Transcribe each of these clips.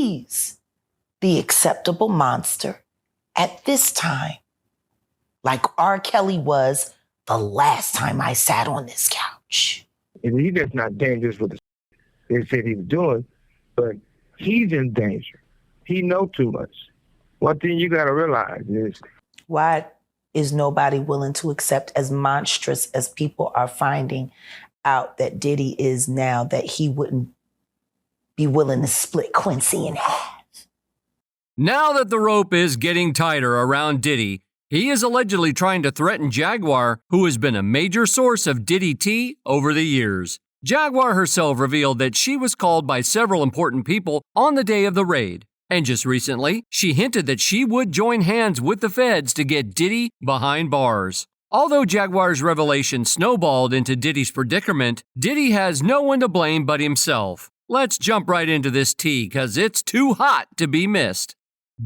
he's the acceptable monster at this time, like R. Kelly was the last time I sat on this couch. And he's just not dangerous with the they said he's doing, but he's in danger. He know too much. One thing you got to realize is, why is nobody willing to accept as monstrous as people are finding out that Diddy is now, that he wouldn't be willing to split Quincy in half? Now that the rope is getting tighter around Diddy, he is allegedly trying to threaten Jaguar, who has been a major source of Diddy tea over the years. Jaguar herself revealed that she was called by several important people on the day of the raid. And just recently, she hinted that she would join hands with the feds to get Diddy behind bars. Although Jaguar's revelation snowballed into Diddy's predicament, Diddy has no one to blame but himself. Let's jump right into this tea, cause it's too hot to be missed.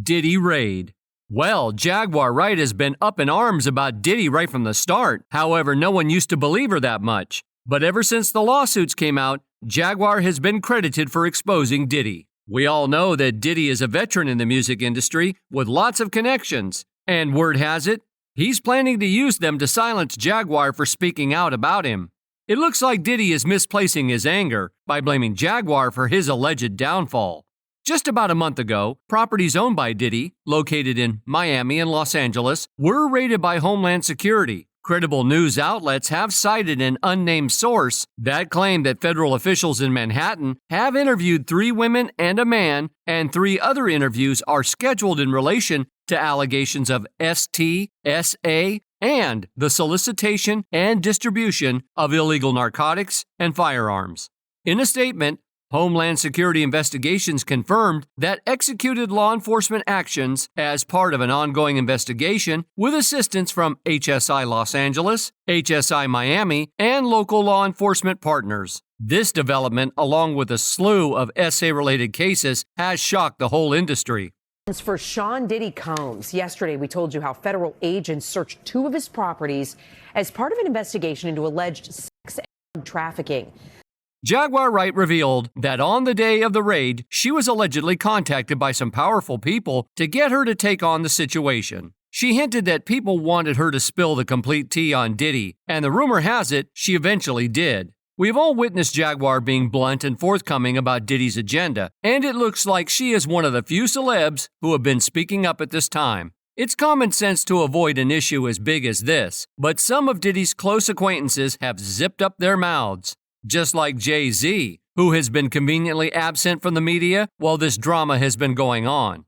Diddy Raid. Well, Jaguar Wright has been up in arms about Diddy right from the start. However, no one used to believe her that much. But ever since the lawsuits came out, Jaguar has been credited for exposing Diddy. We all know that Diddy is a veteran in the music industry with lots of connections. And word has it, he's planning to use them to silence Jaguar for speaking out about him. It looks like Diddy is misplacing his anger by blaming Jaguar for his alleged downfall. Just about a month ago, properties owned by Diddy, located in Miami and Los Angeles, were raided by Homeland Security. Credible news outlets have cited an unnamed source that claimed that federal officials in Manhattan have interviewed 3 women and a man, and 3 other interviews are scheduled in relation to allegations of ST, SA, and the solicitation and distribution of illegal narcotics and firearms. In a statement, Homeland Security Investigations confirmed that executed law enforcement actions as part of an ongoing investigation with assistance from HSI Los Angeles, HSI Miami, and local law enforcement partners. This development, along with a slew of SA-related cases, has shocked the whole industry. For Sean Diddy Combs, yesterday we told you how federal agents searched 2 of his properties as part of an investigation into alleged sex and trafficking. Jaguar Wright revealed that on the day of the raid, she was allegedly contacted by some powerful people to get her to take on the situation. She hinted that people wanted her to spill the complete tea on Diddy, and the rumor has it she eventually did. We've all witnessed Jaguar being blunt and forthcoming about Diddy's agenda, and it looks like she is one of the few celebs who have been speaking up at this time. It's common sense to avoid an issue as big as this, but some of Diddy's close acquaintances have zipped up their mouths. Just like Jay-Z, who has been conveniently absent from the media while this drama has been going on.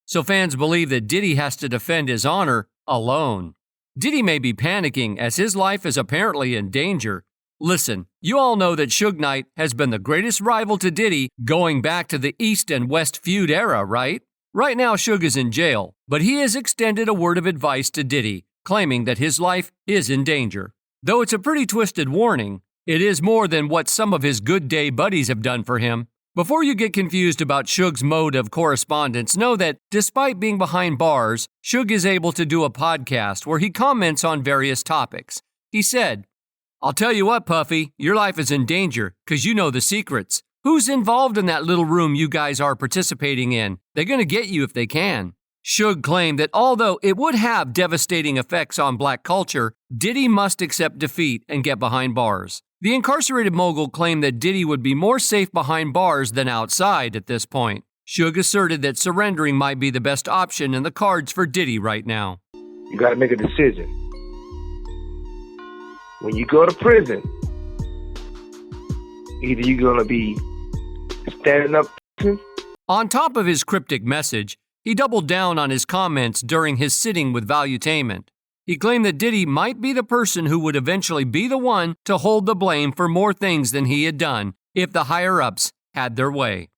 So fans believe that Diddy has to defend his honor alone. Diddy may be panicking as his life is apparently in danger. Listen, you all know that Suge Knight has been the greatest rival to Diddy going back to the East and West feud era, right? Right now Suge is in jail, but he has extended a word of advice to Diddy, claiming that his life is in danger. Though it's a pretty twisted warning, it is more than what some of his good day buddies have done for him. Before you get confused about Suge's mode of correspondence, know that despite being behind bars, Suge is able to do a podcast where he comments on various topics. He said, "I'll tell you what, Puffy, your life is in danger because you know the secrets. Who's involved in that little room you guys are participating in? They're going to get you if they can." Suge claimed that although it would have devastating effects on black culture, Diddy must accept defeat and get behind bars. The incarcerated mogul claimed that Diddy would be more safe behind bars than outside at this point. Suge asserted that surrendering might be the best option in the cards for Diddy right now. you got to make a decision. When you go to prison, either you're going to be standing up. On top of his cryptic message, he doubled down on his comments during his sitting with Valuetainment. He claimed that Diddy might be the person who would eventually be the one to hold the blame for more things than he had done if the higher-ups had their way.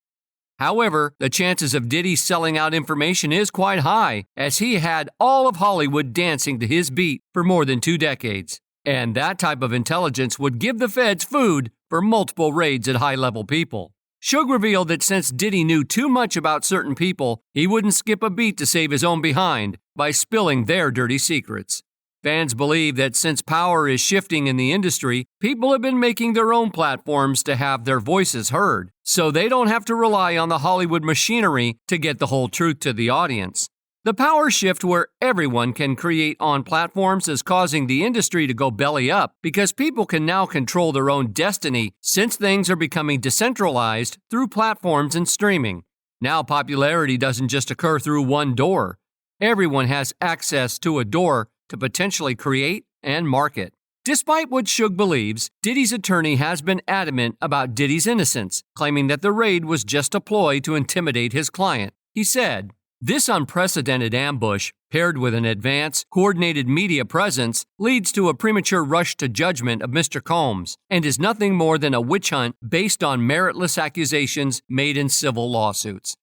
However, the chances of Diddy selling out information is quite high, as he had all of Hollywood dancing to his beat for more than 2 decades. And that type of intelligence would give the feds food for multiple raids at high-level people. Suge revealed that since Diddy knew too much about certain people, he wouldn't skip a beat to save his own behind by spilling their dirty secrets. Fans believe that since power is shifting in the industry, people have been making their own platforms to have their voices heard. so they don't have to rely on the Hollywood machinery to get the whole truth to the audience. The power shift where everyone can create on platforms is causing the industry to go belly up because people can now control their own destiny since things are becoming decentralized through platforms and streaming. Now popularity doesn't just occur through one door. Everyone has access to a door to potentially create and market. Despite what Suge believes, Diddy's attorney has been adamant about Diddy's innocence, claiming that the raid was just a ploy to intimidate his client. He said, "This unprecedented ambush, paired with an advance, coordinated media presence, leads to a premature rush to judgment of Mr. Combs and is nothing more than a witch hunt based on meritless accusations made in civil lawsuits.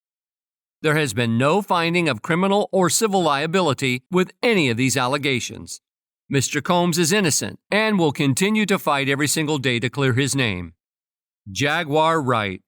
There has been no finding of criminal or civil liability with any of these allegations. Mr. Combs is innocent and will continue to fight every single day to clear his name." Jaguar Wright.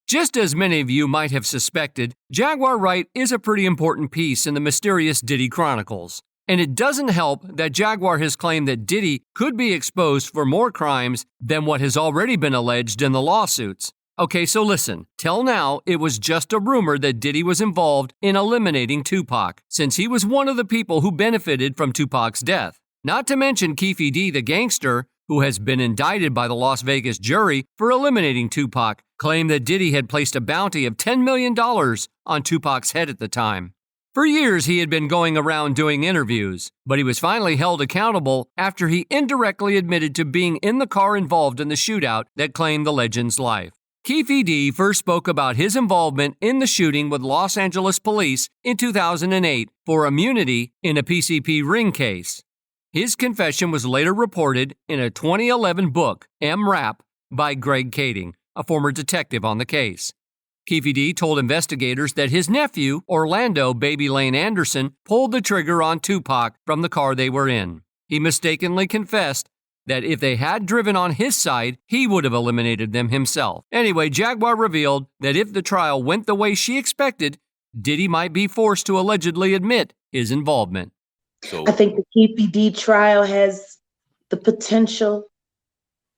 Just as many of you might have suspected, Jaguar Wright is a pretty important piece in the mysterious Diddy Chronicles. And it doesn't help that Jaguar has claimed that Diddy could be exposed for more crimes than what has already been alleged in the lawsuits. Okay, so listen. Till now, it was just a rumor that Diddy was involved in eliminating Tupac, since he was one of the people who benefited from Tupac's death. Not to mention Keefe D, the gangster, who has been indicted by the Las Vegas jury for eliminating Tupac, claimed that Diddy had placed a bounty of $10 million on Tupac's head at the time. For years, he had been going around doing interviews, but he was finally held accountable after he indirectly admitted to being in the car involved in the shootout that claimed the legend's life. Keefe D first spoke about his involvement in the shooting with Los Angeles police in 2008 for immunity in a PCP ring case. His confession was later reported in a 2011 book, M-Rap, by Greg Kading, a former detective on the case. Keefe D told investigators that his nephew, Orlando Baby Lane Anderson, pulled the trigger on Tupac from the car they were in. He mistakenly confessed that if they had driven on his side, he would have eliminated them himself. Anyway, Jaguar revealed that if the trial went the way she expected, Diddy might be forced to allegedly admit his involvement. I think the KPD trial has the potential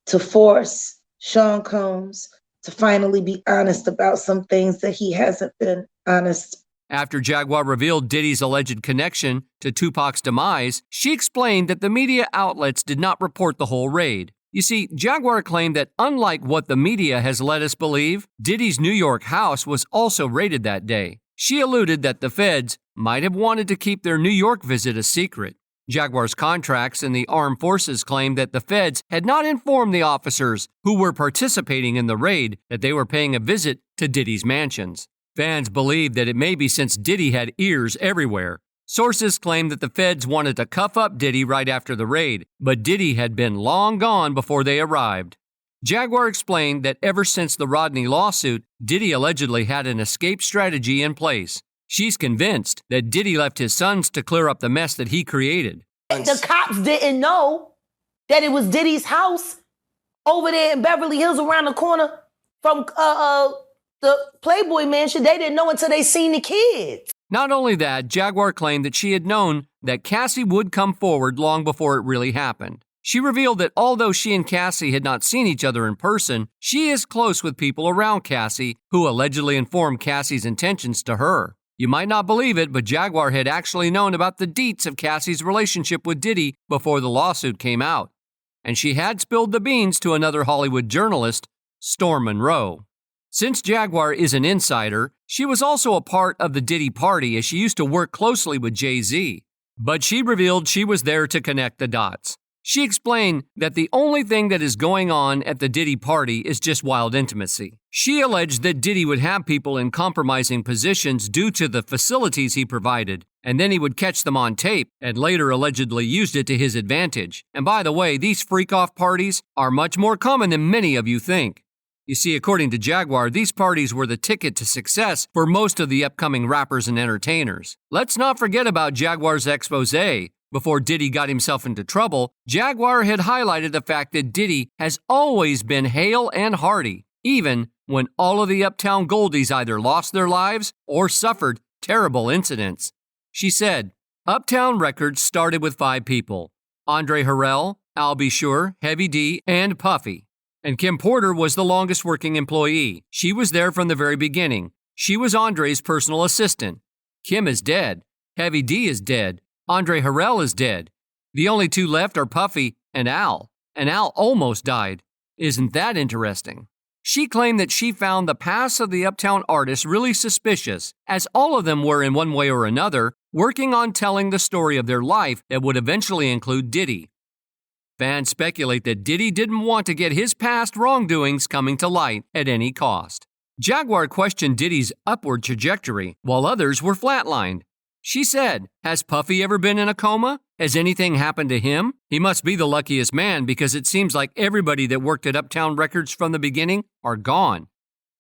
to force Sean Combs to finally be honest about some things that he hasn't been honest. After Jaguar revealed Diddy's alleged connection to Tupac's demise, she explained that the media outlets did not report the whole raid. You see, Jaguar claimed that unlike what the media has led us believe, Diddy's New York house was also raided that day. She alluded that the feds might have wanted to keep their New York visit a secret. Jaguar's contracts in the armed forces claimed that the feds had not informed the officers who were participating in the raid that they were paying a visit to Diddy's mansions. Fans believe that it may be since Diddy had ears everywhere. Sources claim that the feds wanted to cuff up Diddy right after the raid, but Diddy had been long gone before they arrived. Jaguar explained that ever since the Rodney lawsuit, Diddy allegedly had an escape strategy in place. She's convinced that Diddy left his sons to clear up the mess that he created. The cops didn't know that it was Diddy's house over there in Beverly Hills around the corner from the Playboy Mansion. They didn't know until they seen the kids. Not only that, Jaguar claimed that she had known that Cassie would come forward long before it really happened. She revealed that although she and Cassie had not seen each other in person, she is close with people around Cassie who allegedly informed Cassie's intentions to her. You might not believe it, but Jaguar had actually known about the deets of Cassie's relationship with Diddy before the lawsuit came out. And she had spilled the beans to another Hollywood journalist, Storm Monroe. Since Jaguar is an insider, she was also a part of the Diddy party as she used to work closely with Jay-Z. But she revealed she was there to connect the dots. She explained that the only thing that is going on at the Diddy party is just wild intimacy. She alleged that Diddy would have people in compromising positions due to the facilities he provided, and then he would catch them on tape and later allegedly used it to his advantage. And by the way, these freak-off parties are much more common than many of you think. You see, according to Jaguar, these parties were the ticket to success for most of the upcoming rappers and entertainers. Let's not forget about Jaguar's exposé. Before Diddy got himself into trouble, Jaguar had highlighted the fact that Diddy has always been hale and hearty, even when all of the Uptown Goldies either lost their lives or suffered terrible incidents. She said, Uptown Records started with 5 people, Andre Harrell, Al B. Sure, Heavy D, and Puffy. And Kim Porter was the longest working employee. She was there from the very beginning. She was Andre's personal assistant. Kim is dead. Heavy D is dead. Andre Harrell is dead. The only two left are Puffy and Al. And Al almost died. Isn't that interesting? She claimed that she found the past of the Uptown artists really suspicious, as all of them were in one way or another working on telling the story of their life that would eventually include Diddy. Fans speculate that Diddy didn't want to get his past wrongdoings coming to light at any cost. Jaguar questioned Diddy's upward trajectory, while others were flatlined. She said, "Has Puffy ever been in a coma? Has anything happened to him? He must be the luckiest man because it seems like everybody that worked at Uptown Records from the beginning are gone.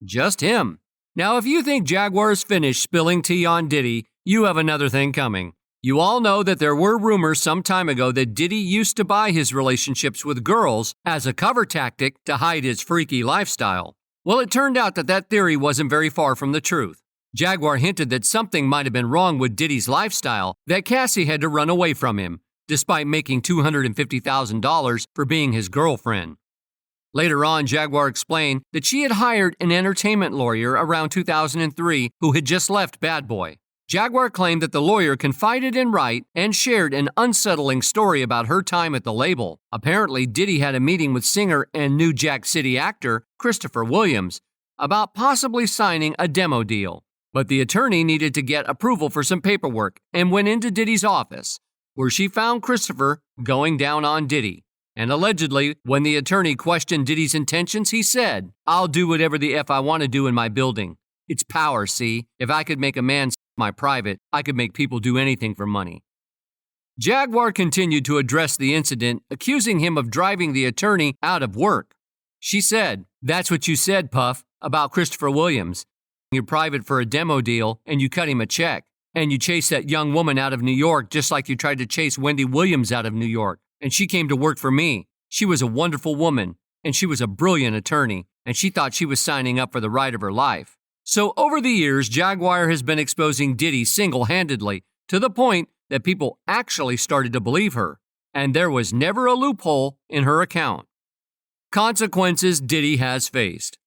Just him." Now, if you think Jaguar is finished spilling tea on Diddy, you have another thing coming. You all know that there were rumors some time ago that Diddy used to buy his relationships with girls as a cover tactic to hide his freaky lifestyle. Well, it turned out that that theory wasn't very far from the truth. Jaguar hinted that something might have been wrong with Diddy's lifestyle, that Cassie had to run away from him, despite making $250,000 for being his girlfriend. Later on, Jaguar explained that she had hired an entertainment lawyer around 2003 who had just left Bad Boy. Jaguar claimed that the lawyer confided in Wright and shared an unsettling story about her time at the label. Apparently, Diddy had a meeting with singer and New Jack City actor Christopher Williams about possibly signing a demo deal. But the attorney needed to get approval for some paperwork and went into Diddy's office, where she found Christopher going down on Diddy. And allegedly, when the attorney questioned Diddy's intentions, he said, "I'll do whatever the F I want to do in my building. It's power, see? If I could make a man my private, I could make people do anything for money." Jaguar continued to address the incident, accusing him of driving the attorney out of work. She said, "That's what you said, Puff, about Christopher Williams. You're private for a demo deal, and you cut him a check. And you chased that young woman out of New York just like you tried to chase Wendy Williams out of New York. And she came to work for me. She was a wonderful woman, and she was a brilliant attorney, and she thought she was signing up for the ride of her life." So over the years, Jaguar has been exposing Diddy single-handedly to the point that people actually started to believe her, and there was never a loophole in her account. Consequences Diddy has faced.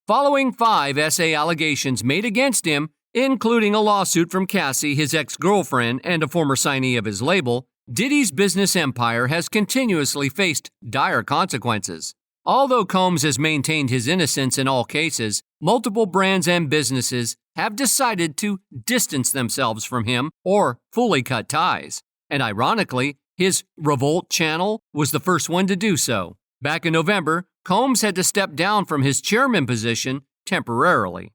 Following 5 SA allegations made against him, including a lawsuit from Cassie, his ex-girlfriend and a former signee of his label, Diddy's business empire has continuously faced dire consequences. Although Combs has maintained his innocence in all cases, multiple brands and businesses have decided to distance themselves from him or fully cut ties. And ironically, his Revolt channel was the first one to do so. Back in November, Combs had to step down from his chairman position temporarily.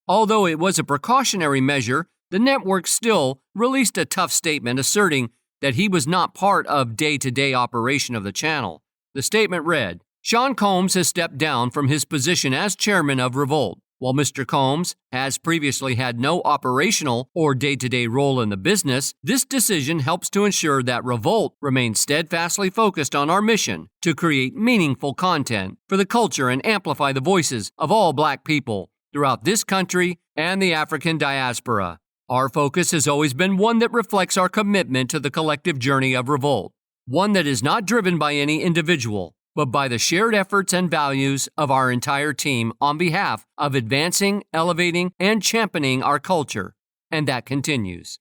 Although it was a precautionary measure, the network still released a tough statement asserting that he was not part of day-to-day operation of the channel. The statement read, "Sean Combs has stepped down from his position as chairman of Revolt. While Mr. Combs has previously had no operational or day-to-day role in the business, this decision helps to ensure that Revolt remains steadfastly focused on our mission to create meaningful content for the culture and amplify the voices of all Black people throughout this country and the African diaspora. Our focus has always been one that reflects our commitment to the collective journey of Revolt, one that is not driven by any individual, but by the shared efforts and values of our entire team on behalf of advancing, elevating, and championing our culture." And that continues.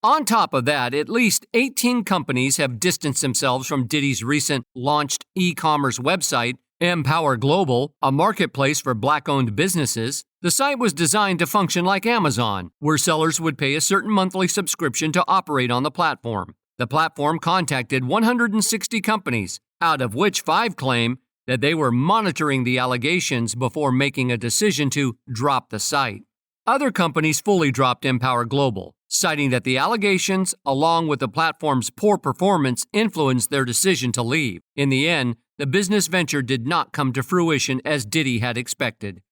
On top of that, at least 18 companies have distanced themselves from Diddy's recent launched e-commerce website, Empower Global, a marketplace for Black-owned businesses. The site was designed to function like Amazon, where sellers would pay a certain monthly subscription to operate on the platform. The platform contacted 160 companies, out of which 5 claim that they were monitoring the allegations before making a decision to drop the site. Other companies fully dropped Empower Global, citing that the allegations, along with the platform's poor performance, influenced their decision to leave. In the end, the business venture did not come to fruition as Diddy had expected.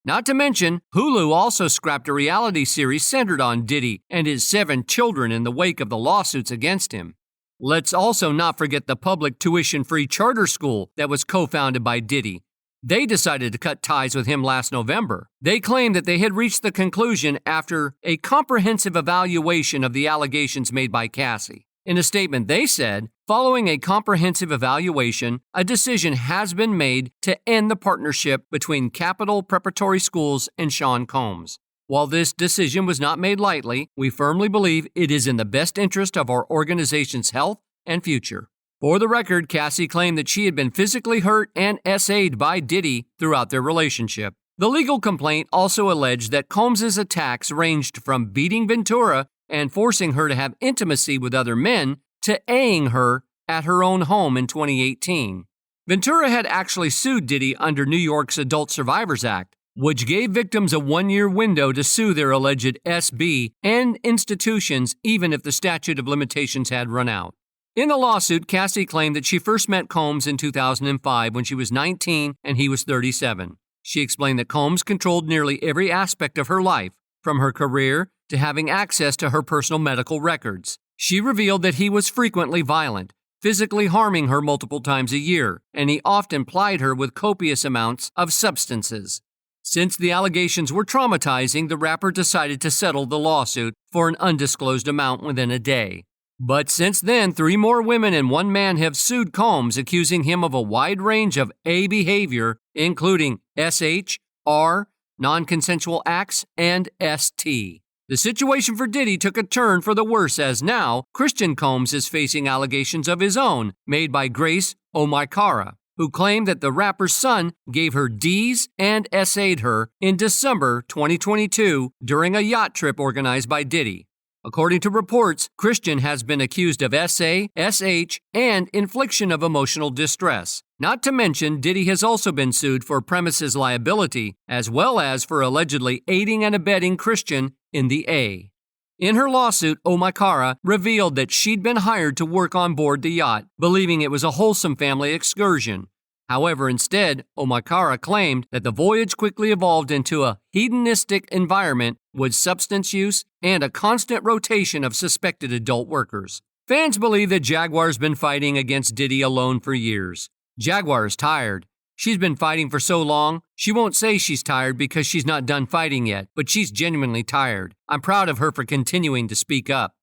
Not to mention, Hulu also scrapped a reality series centered on Diddy and his 7 children in the wake of the lawsuits against him. Let's also not forget the public tuition-free charter school that was co-founded by Diddy. They decided to cut ties with him last November. They claimed that they had reached the conclusion after a comprehensive evaluation of the allegations made by Cassie. In a statement, they said, following a comprehensive evaluation, a decision has been made to end the partnership between Capital Preparatory Schools and Sean Combs. While this decision was not made lightly, we firmly believe it is in the best interest of our organization's health and future. For the record, Cassie claimed that she had been physically hurt and SA'd by Diddy throughout their relationship. The legal complaint also alleged that Combs' attacks ranged from beating Ventura and forcing her to have intimacy with other men to A-ing her at her own home in 2018. Ventura had actually sued Diddy under New York's Adult Survivors Act, which gave victims a 1-year window to sue their alleged SB and institutions even if the statute of limitations had run out. In the lawsuit, Cassie claimed that she first met Combs in 2005 when she was 19 and he was 37. She explained that Combs controlled nearly every aspect of her life, from her career to having access to her personal medical records. She revealed that he was frequently violent, physically harming her multiple times a year, and he often plied her with copious amounts of substances. Since the allegations were traumatizing, the rapper decided to settle the lawsuit for an undisclosed amount within a day. But since then, 3 more women and 1 man have sued Combs, accusing him of a wide range of A behavior, including SH, R, non-consensual acts, and ST. The situation for Diddy took a turn for the worse as now Christian Combs is facing allegations of his own made by Grace Omaikara, who claimed that the rapper's son gave her D's and SA'd her in December 2022 during a yacht trip organized by Diddy. According to reports, Christian has been accused of SA, SH, and infliction of emotional distress. Not to mention, Diddy has also been sued for premises liability, as well as for allegedly aiding and abetting Christian in the A. In her lawsuit, Omaikara revealed that she'd been hired to work on board the yacht, believing it was a wholesome family excursion. However, instead, Omaikara claimed that the voyage quickly evolved into a hedonistic environment with substance use and a constant rotation of suspected adult workers. Fans believe that Jaguar's been fighting against Diddy alone for years. Jaguar is tired. She's been fighting for so long, she won't say she's tired because she's not done fighting yet, but she's genuinely tired. I'm proud of her for continuing to speak up.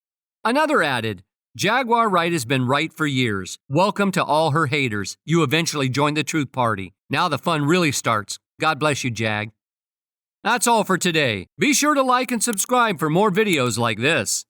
Another added, Jaguar Wright has been right for years. Welcome to all her haters. You eventually joined the Truth Party. Now the fun really starts. God bless you, Jag. That's all for today. Be sure to like and subscribe for more videos like this.